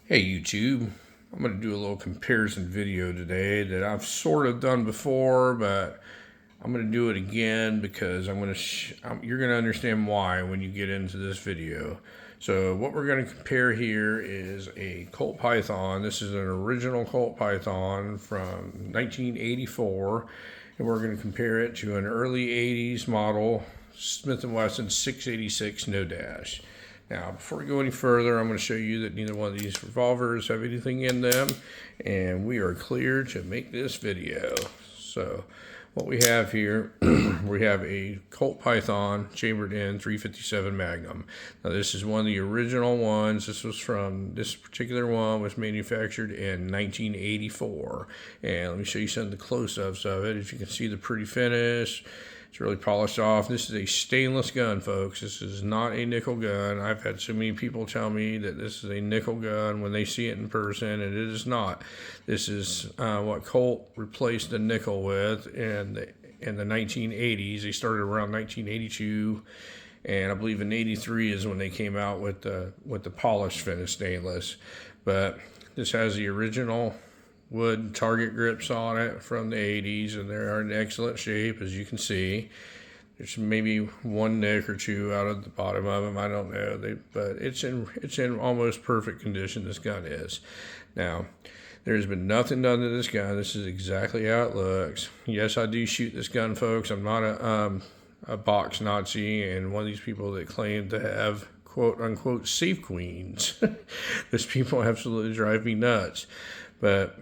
Hey YouTube, I'm going to do a little comparison video today that I've sort of done before, but I'm going to do it again because you're going to understand why when you get into this video. So what we're going to compare here is a Colt Python. This is an original Colt Python from 1984, and we're going to compare it to an early 80s model Smith & Wesson 686 No Dash. Now, before we go any further, I'm going to show you that neither one of these revolvers have anything in them, and we are clear to make this video. So, what we have here, we have a Colt Python chambered in 357 Magnum. Now, this is one of the original ones. This particular one was manufactured in 1984. And let me show you some of the close-ups of it. As you can see, the pretty finish. It's really polished off. This is a stainless gun, folks. This is not a nickel gun. I've had so many people tell me that this is a nickel gun when they see it in person, and it is not. This is what Colt replaced the nickel with in the 1980s. They started around 1982, and I believe in '83 is when they came out with the polished finish stainless. But this has the original wood target grips on it from the 80s, and they are in excellent shape, as you can see. There's maybe one nick or two out of the bottom of them, I don't know, but it's in almost perfect condition. This gun is. Now, there's been nothing done to this gun. This is exactly how it looks. Yes, I do shoot this gun, folks. I'm not a box Nazi and one of these people that claim to have quote unquote safe queens. Those people absolutely drive me nuts. But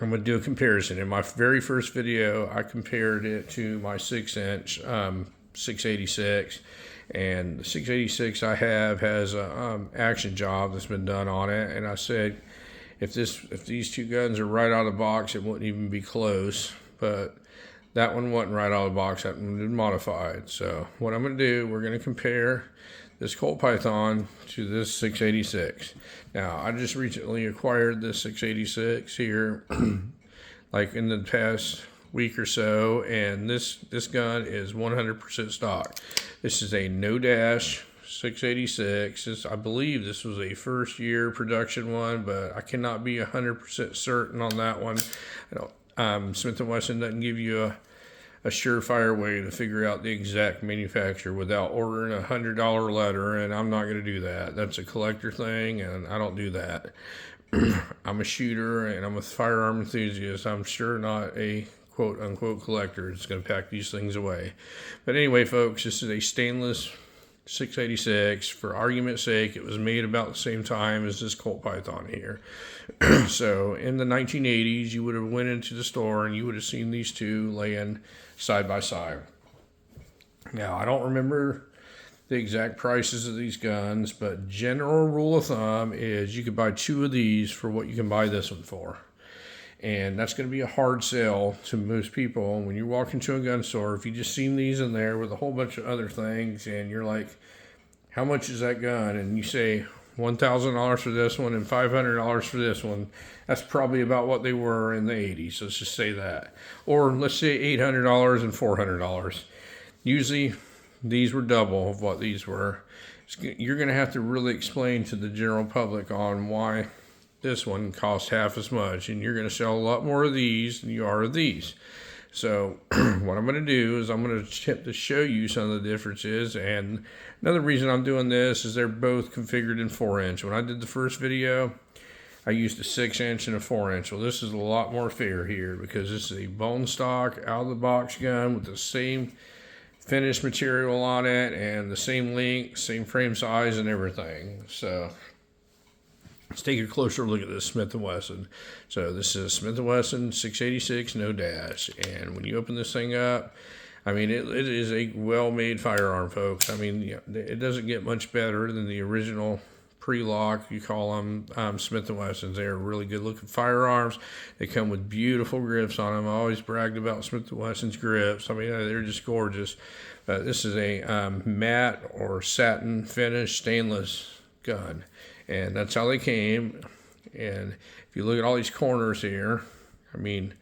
I'm going to do a comparison. In my very first video, I compared it to my 6-inch 686, and the 686 I have has a action job that's been done on it, and I said if these two guns are right out of the box, it wouldn't even be close. But that one wasn't right out of the box. That one was modified. So what I'm going to do, we're going to compare this Colt Python to this 686. Now, I just recently acquired this 686 here, like in the past week or so, and this gun is 100% stock. This is a no dash 686. I believe this was a first year production one, but I cannot be 100% certain on that one. Smith & Wesson doesn't give you a surefire way to figure out the exact manufacturer without ordering a $100 letter, and I'm not going to do that. That's a collector thing, and I don't do that. I'm a shooter, and I'm a firearm enthusiast. I'm sure not a quote-unquote collector that's going to pack these things away. But anyway, folks, this is a stainless 686. For argument's sake, it was made about the same time as this Colt Python here. So in the 1980s, you would have went into the store and you would have seen these two laying side by side. Now, I don't remember the exact prices of these guns, but general rule of thumb is you could buy two of these for what you can buy this one for. And that's going to be a hard sell to most people. When you walk into a gun store, if you just seen these in there with a whole bunch of other things, and you're like, how much is that gun? And you say $1,000 for this one and $500 for this one. That's probably about what they were in the 80s. Let's just say that. Or let's say $800 and $400. Usually these were double of what these were. You're going to have to really explain to the general public on why this one costs half as much, and you're going to sell a lot more of these than you are of these. So what I'm going to do is I'm going to attempt to show you some of the differences. And another reason I'm doing this is they're both configured in 4-inch. When I did the first video, I used a 6-inch and a 4-inch. Well, this is a lot more fair here because this is a bone stock out of the box gun with the same finished material on it and the same length, same frame size and everything. So let's take a closer look at this Smith & Wesson. So this is Smith & Wesson 686 No Dash. And when you open this thing up, I mean, it is a well-made firearm, folks. I mean, it doesn't get much better than the original pre-lock, you call them, Smith & Wessons. They're really good-looking firearms. They come with beautiful grips on them. I always bragged about Smith & Wesson's grips. I mean, they're just gorgeous. This is a matte or satin finish stainless gun. And that's how they came. And if you look at all these corners here, I mean,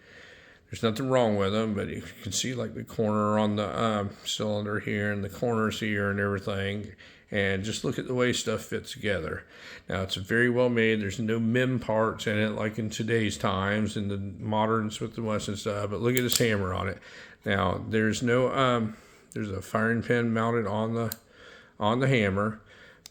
there's nothing wrong with them, but you can see like the corner on the cylinder here and the corners here and everything. and just look at the way stuff fits together. Now, it's very well made. There's no mem parts in it like in today's times in the modern Smith & Wesson stuff, but look at this hammer on it. Now, there's no there's a firing pin mounted on the hammer,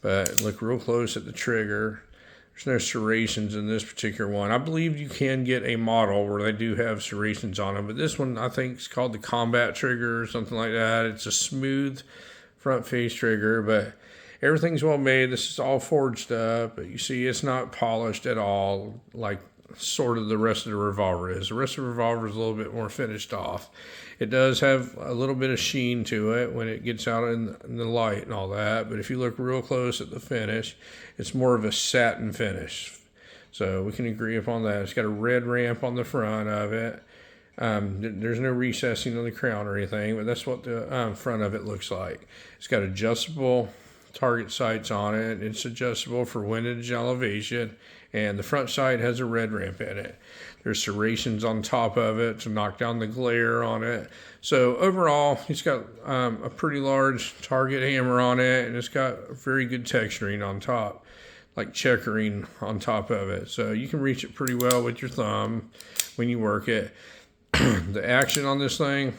but look real close at the trigger. There's no serrations in this particular one. I believe you can get a model where they do have serrations on them, but this one I think is called the Combat trigger or something like that. It's a smooth front face trigger, but everything's well made. This is all forged up, but you see it's not polished at all like sort of the rest of the revolver is. The rest of the revolver is a little bit more finished off. It does have a little bit of sheen to it when it gets out in the light and all that, but if you look real close at the finish, it's more of a satin finish. So we can agree upon that. It's got a red ramp on the front of it. There's no recessing on the crown or anything, but that's what the front of it looks like. It's got adjustable target sights on it. It's adjustable for windage and elevation, and the front sight has a red ramp in it. There's serrations on top of it to knock down the glare on it. So overall, it's got a pretty large target hammer on it, and it's got very good texturing on top, like checkering on top of it. So you can reach it pretty well with your thumb when you work it. The action on this thing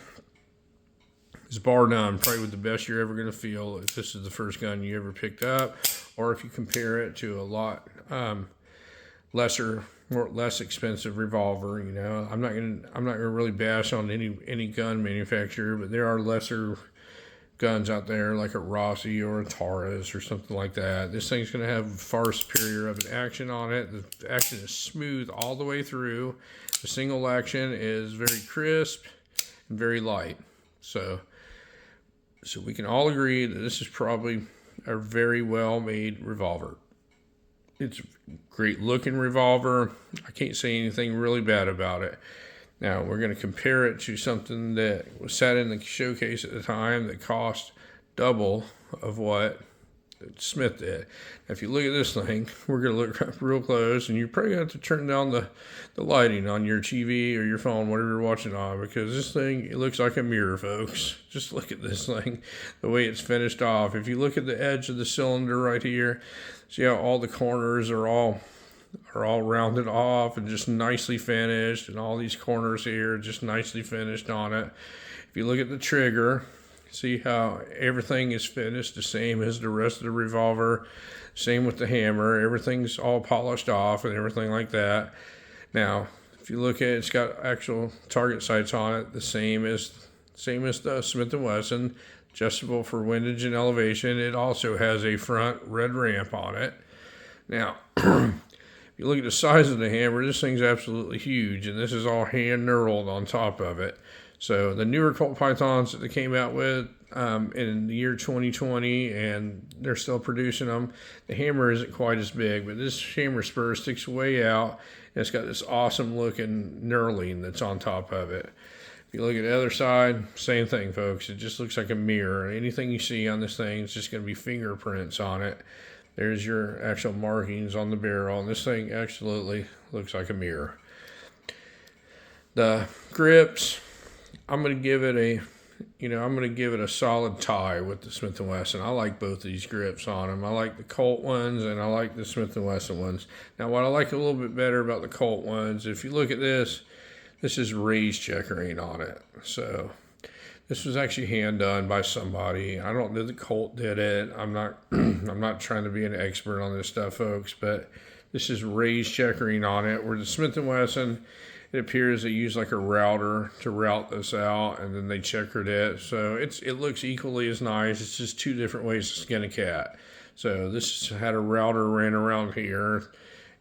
is bar none, probably the best you're ever going to feel if this is the first gun you ever picked up, or if you compare it to a lot less expensive revolver. You know, I'm not gonna really bash on any gun manufacturer, but there are lesser guns out there like a Rossi or a Taurus or something like that. This thing's going to have far superior of an action on it. The action is smooth all the way through. The single action is very crisp and very light. So we can all agree that this is probably a very well made revolver. It's a great looking revolver. I can't say anything really bad about it. Now, we're going to compare it to something that was sat in the showcase at the time that cost double of what Smith did. Now, if you look at this thing, we're going to look real close, and you're probably going to have to turn down the lighting on your TV or your phone, whatever you're watching on, because this thing, it looks like a mirror, folks. Just look at this thing, the way it's finished off. If you look at the edge of the cylinder right here, see how all the corners are all rounded off and just nicely finished, and all these corners here just nicely finished on it. If you look at the trigger, see how everything is finished the same as the rest of the revolver. Same with the hammer. Everything's all polished off and everything like that. Now, if you look at it, it's got actual target sights on it, the same as the Smith & Wesson, adjustable for windage and elevation. It also has a front red ramp on it. Now, if you look at the size of the hammer, this thing's absolutely huge, and this is all hand knurled on top of it. So the newer Colt Pythons that they came out with in the year 2020, and they're still producing them, the hammer isn't quite as big, but this hammer spur sticks way out, and it's got this awesome looking knurling that's on top of it. If you look at the other side, same thing, folks. It just looks like a mirror. Anything you see on this thing is just going to be fingerprints on it. There's your actual markings on the barrel, and this thing absolutely looks like a mirror. The grips, I'm going to give it a solid tie with the Smith & Wesson. I like both of these grips on them. I like the Colt ones, and I like the Smith & Wesson ones. Now, what I like a little bit better about the Colt ones, if you look at this is raised checkering on it. So this was actually hand done by somebody. I don't know that Colt did it. I'm not trying to be an expert on this stuff, folks, but this is raised checkering on it, where the Smith & Wesson, it appears they use like a router to route this out, and then they checkered it. So it looks equally as nice. It's just two different ways to skin a cat. So this had a router ran around here,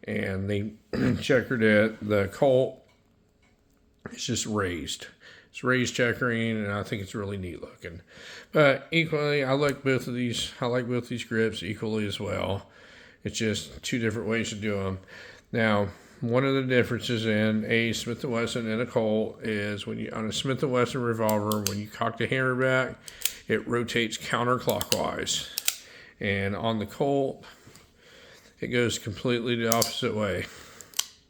and they checkered it. The Colt, it's just raised. It's raised checkering, and I think it's really neat looking. But equally, I like both of these. I like both these grips equally as well. It's just two different ways to do them. Now, one of the differences in a Smith & Wesson and a Colt is on a Smith & Wesson revolver, when you cock the hammer back, it rotates counterclockwise. And on the Colt, it goes completely the opposite way.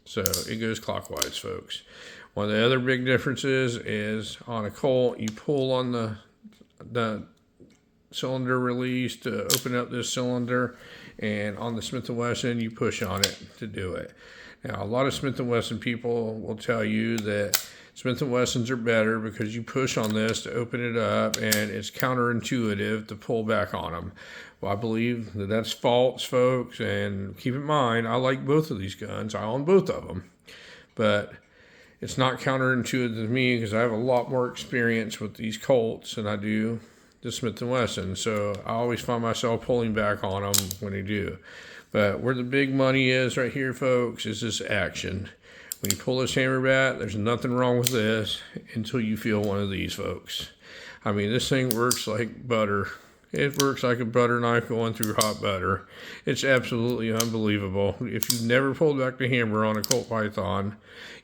So it goes clockwise, folks. One of the other big differences is on a Colt, you pull on the cylinder release to open up this cylinder, and on the Smith & Wesson you push on it to do it. Now a lot of Smith & Wesson people will tell you that Smith & Wessons are better because you push on this to open it up and it's counterintuitive to pull back on them. Well, I believe that that's false, folks, and keep in mind I like both of these guns. I own both of them, but it's not counterintuitive to me because I have a lot more experience with these Colts than I do the Smith & Wesson. So I always find myself pulling back on them when they do. But where the big money is right here, folks, is this action. When you pull this hammer back, there's nothing wrong with this until you feel one of these, folks. I mean, this thing works like butter. It works like a butter knife going through hot butter. It's absolutely unbelievable. If you've never pulled back the hammer on a Colt Python,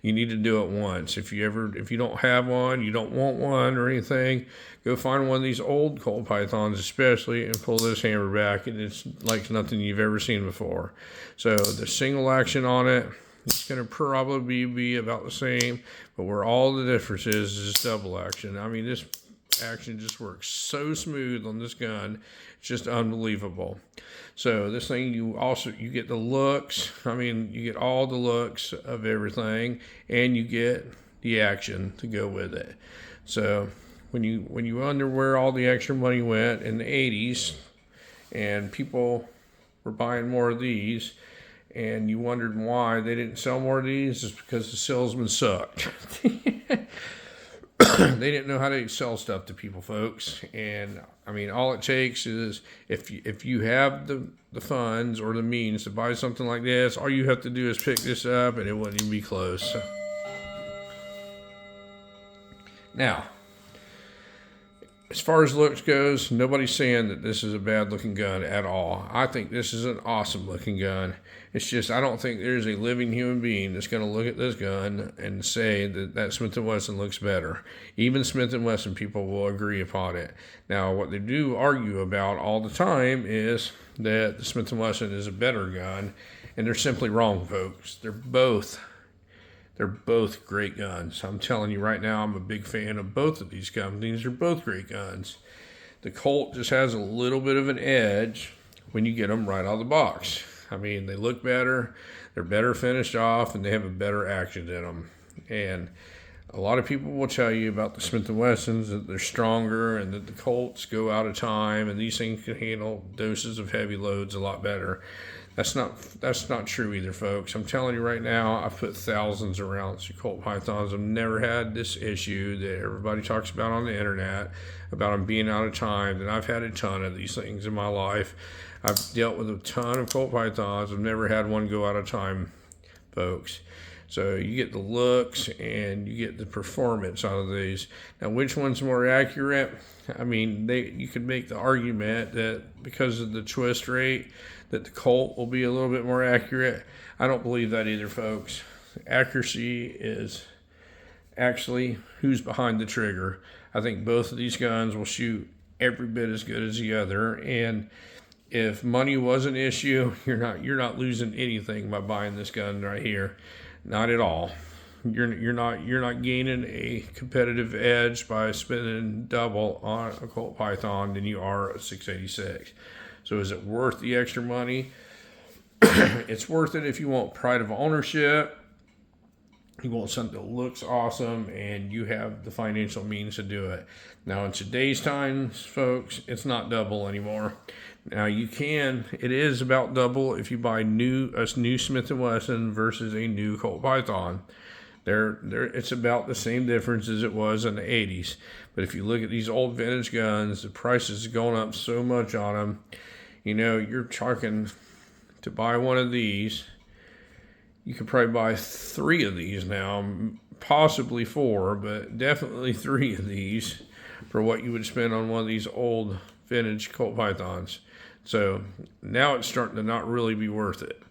you need to do it once. If you don't have one, you don't want one or anything, go find one of these old Colt Pythons especially and pull this hammer back, and it's like nothing you've ever seen before. So the single action on it, it's going to probably be about the same, but where all the difference is double action. I mean, this action just works so smooth on this gun. It's just unbelievable. So this thing, you get the looks. I mean, you get all the looks of everything, and you get the action to go with it. So when you wonder where all the extra money went in the 80s and people were buying more of these, and you wondered why they didn't sell more of these, it's because the salesmen sucked. They didn't know how to sell stuff to people, folks. And I mean, all it takes is if you have the funds or the means to buy something like this, all you have to do is pick this up and it wouldn't even be close. Now, as far as looks goes, nobody's saying that this is a bad looking gun at all. I think this is an awesome looking gun. It's just, I don't think there's a living human being that's going to look at this gun and say that Smith & Wesson looks better. Even Smith & Wesson people will agree upon it. Now, what they do argue about all the time is that the Smith & Wesson is a better gun, and they're simply wrong, folks. They're both great guns. I'm telling you right now, I'm a big fan of both of these companies. They're both great guns. The Colt just has a little bit of an edge when you get them right out of the box. I mean, they look better, they're better finished off, and they have a better action in them. And a lot of people will tell you about the Smith & Wessons, that they're stronger and that the Colts go out of time and these things can handle doses of heavy loads a lot better. That's not true either, folks. I'm telling you right now, I've put thousands of rounds through Colt Pythons. I've never had this issue that everybody talks about on the internet, about them being out of time, and I've had a ton of these things in my life. I've dealt with a ton of Colt Pythons. I've never had one go out of time, folks. So you get the looks and you get the performance out of these. Now, which one's more accurate? I mean, you could make the argument that because of the twist rate, that the Colt will be a little bit more accurate. I don't believe that either, folks. Accuracy is actually who's behind the trigger. I think both of these guns will shoot every bit as good as the other, and if money was an issue, you're not losing anything by buying this gun right here. Not at all. You're not gaining a competitive edge by spending double on a Colt Python than you are a 686. So is it worth the extra money? It's worth it if you want pride of ownership. You want something that looks awesome and you have the financial means to do it. Now in today's times, folks, it's not double anymore. Now it is about double if you buy a new Smith & Wesson versus a new Colt Python. It's about the same difference as it was in the 80s. But if you look at these old vintage guns, the prices have gone up so much on them. You know, you're talking to buy one of these, you could probably buy 3 of these now, possibly 4, but definitely 3 of these for what you would spend on one of these old vintage Colt Pythons. So now it's starting to not really be worth it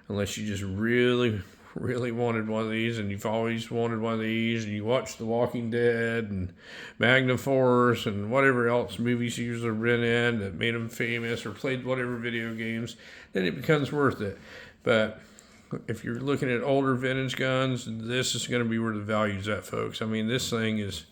unless you just really, really wanted one of these, and you've always wanted one of these, and you watched The Walking Dead and Magnum and whatever else movies you've been in that made them famous, or played whatever video games, then it becomes worth it. But if you're looking at older vintage guns, this is going to be where the value's at, folks. I mean, this thing is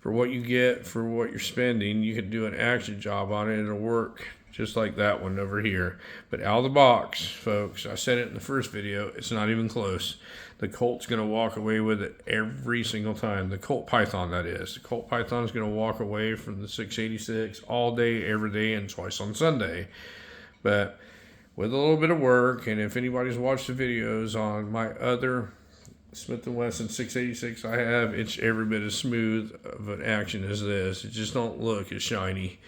for what you get, for what you're spending. You could do an action job on it. It'll work just like that one over here. But out of the box, folks, I said it in the first video, it's not even close. The Colt's going to walk away with it every single time. The Colt Python, that is. The Colt Python is going to walk away from the 686 all day, every day, and twice on Sunday. But with a little bit of work, and if anybody's watched the videos on my other Smith & Wesson 686 I have, it's every bit as smooth of an action as this. It just don't look as shiny.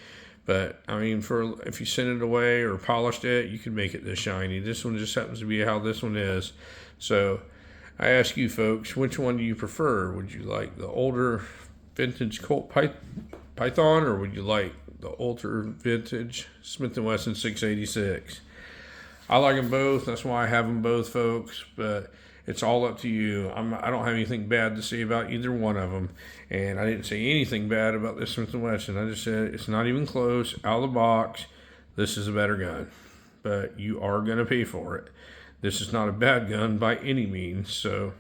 But, I mean, if you sent it away or polished it, you can make it this shiny. This one just happens to be how this one is. So, I ask you folks, which one do you prefer? Would you like the older vintage Colt Python, or would you like the older vintage Smith & Wesson 686? I like them both. That's why I have them both, folks. But it's all up to you. I don't have anything bad to say about either one of them. And I didn't say anything bad about this Smith & Wesson. I just said it's not even close. Out of the box, this is a better gun. But you are going to pay for it. This is not a bad gun by any means. So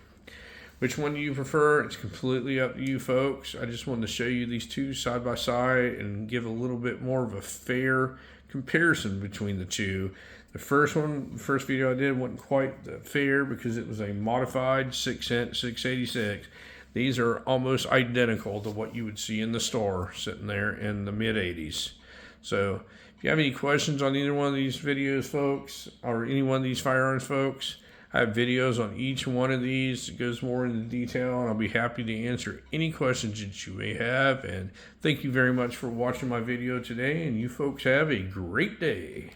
which one do you prefer? It's completely up to you, folks. I just wanted to show you these two side by side and give a little bit more of a fair comparison between the two. The first video I did wasn't quite fair because it was a modified 6 686. These are almost identical to what you would see in the store sitting there in the mid-80s. So if you have any questions on either one of these videos, folks, or any one of these firearms, folks, I have videos on each one of these. It goes more into detail, and I'll be happy to answer any questions that you may have. And thank you very much for watching my video today, and you folks have a great day.